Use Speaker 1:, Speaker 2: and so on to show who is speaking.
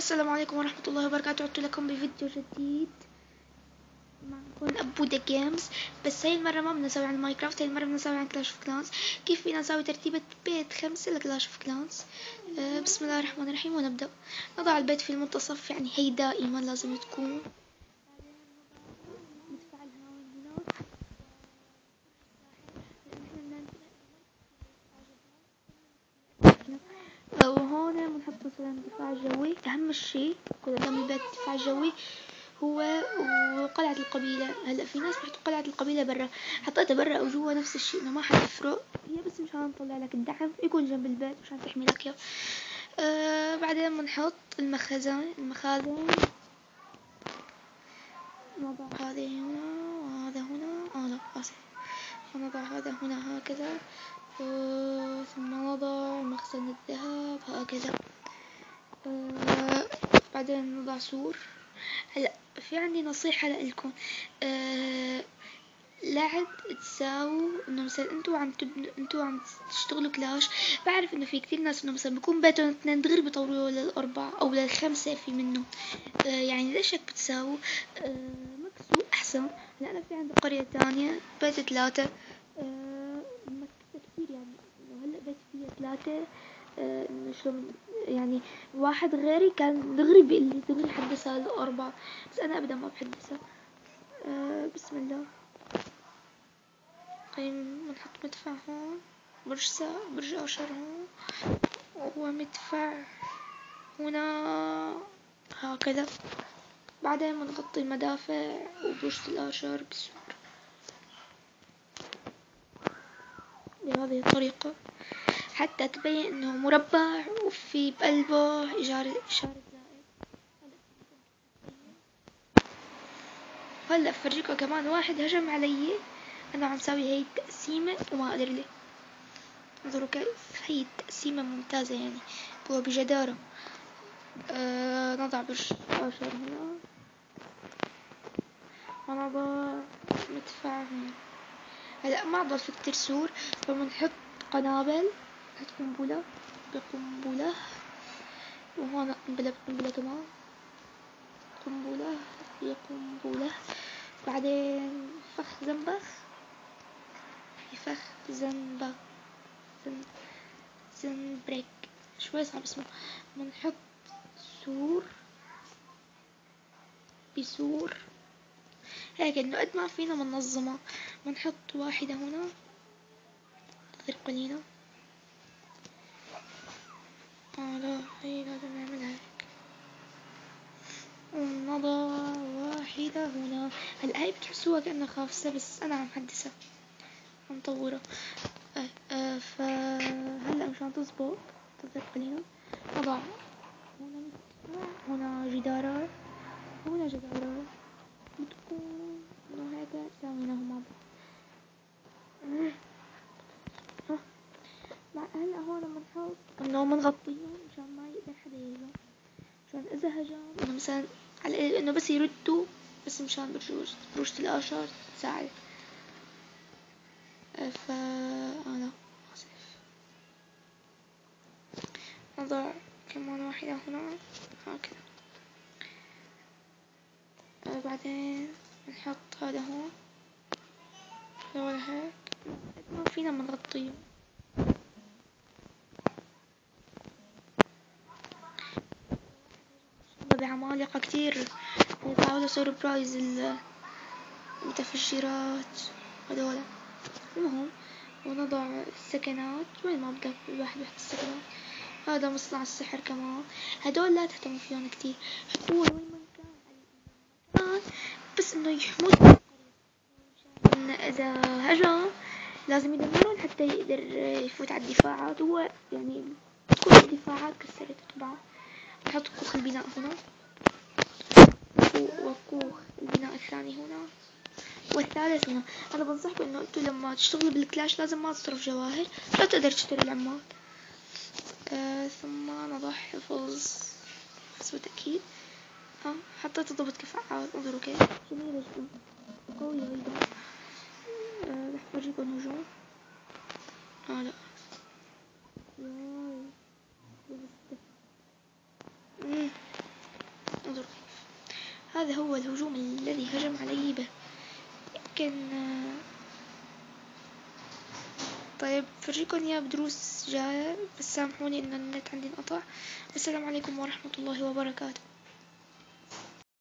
Speaker 1: السلام عليكم ورحمة الله وبركاته. عدت لكم بفيديو جديد معكم أبو ذا جيمز. بس هاي المرة ما بدنا نسوي عن ماينكرافت، هاي المرة بدنا نسوي عن كلاش اوف كلانس. كيف فينا نسوي ترتيبة بيت 5 لكلاش اوف كلانس. بسم الله الرحمن الرحيم ونبدأ. نضع البيت في المنتصف، يعني هي دائما لازم تكون. ندفع الهواء هناك. وهون بنحط مثلا دفاع جوي. أهم شيء قدام البيت الدفاع الجوي هو وقلعة القبيلة. هلا في ناس بيحطوا قلعة القبيلة برا، حطيتها برا أو جوا نفس الشيء، إنه ما حتفرق، هي بس مشان نطلع لك الدعم يكون جنب البيت مشان تحمي لك إياه. بعدين بنحط المخازن. نضع هذه هنا وهذا هنا. لا آسف، ونضع هذا هنا هكذا. ثم نضع مخزن الذهب هكذا. بعدين نضع سور. هلا في عندي نصيحة لإلكم. لا تساووا انه مثلا انتوا عم تشتغلوا كلاش. بعرف انه في كتير ناس انه مثلا بكون بيتهم 2 دغري بيطوروا لل4 او لل5 في منه. يعني ليش هيك بتساووا؟ مكسو احسن. هلا انا في عندي قرية تانية بيت 3. مكسة كتير، يعني انه هلا بيت فيها 3. انه شلون يعني واحد غيري كان دغري بيقول لي دغري حدثها ل4، بس انا ابدا ما بحدثها. بسم الله. طيب بنحط مدفع هون، برج آشر هون، ومدفع هنا هكذا. بعدين بنغطي المدافع وبرج الآشر بسور بهذه الطريقة حتى تبين انه مربع وفي بقلبه إشارة زائد. هلا بفرجيكم كمان واحد هجم علي، انا عم ساوي هاي التقسيمة وما قدر لي. انظروا كيف هي التقسيمة ممتازة، يعني هو بجدارة. نضع برج آشر هنا ونضع مدفع هنا. هلا ما ضل في كتير سور، فبنحط قنابل. نحط قنبلة بقنبلة، وهون قنبلة بقنبلة كمان، قنبلة بقنبلة. بعدين فخ زنبخ، فخ زنبخ، زنبريك، شوي صعب اسمه. بنحط سور بسور هيك انه قد ما فينا منظمة. بنحط واحدة هنا غير قليلة. لا هي لازم نعملها هيك. ونضع واحدة هنا. هلا هاي بتحسوها كأنها خافسة، بس أنا عم حدثها عم طورها. فهلا مشان تزبط غير قليلة نضع هنا جدارات، وهنا جدارات، بتكون انه هيك ساويناهم مع بعض. هلا هون بنحط انه بنغطيهم مشان ما يقدر حدا يهجم، مشان اذا هجم انه مثلا على انه بس يردوا، بس مشان برجوج الآشر تساعد. انا اسف. نضع كمان واحدة هنا هكذا. بعدين نحط هذا هون ولا هيك، ما فينا بنغطيه. بعمالقة كتير يطلعوا له سوربرايز المتفجرات هذولا. المهم ونضع السكنات وين ما بدك الواحد يحط السكنات. هذا مصنع السحر كمان، هدول لا تهتموا فيهم كتير، حطوه وين ما كان بس انه يحمون اذا هجم لازم يدمرون حتى يقدر يفوت على الدفاعات. هو يعني تكون الدفاعات كسرت طبعا. نحط كوخ البناء هنا، وكوخ البناء الثاني هنا، والثالث هنا. انا بنصحكم انه انتوا لما تشتغلوا بالكلاش لازم ما تصرف جواهر، لا تقدر تشتري العمال. ثم نضع حفظ وتأكيد. حطيت ضبط كفاءات، انظروا كيف جميلة جدا قوية ايضا. رح افرجيكم الهجوم. لا هذا هو الهجوم الذي هجم علي به. يمكن طيب فرجيكم يا بدروس جاية، بس سامحوني إن النت عندي انقطع. السلام عليكم ورحمة الله وبركاته.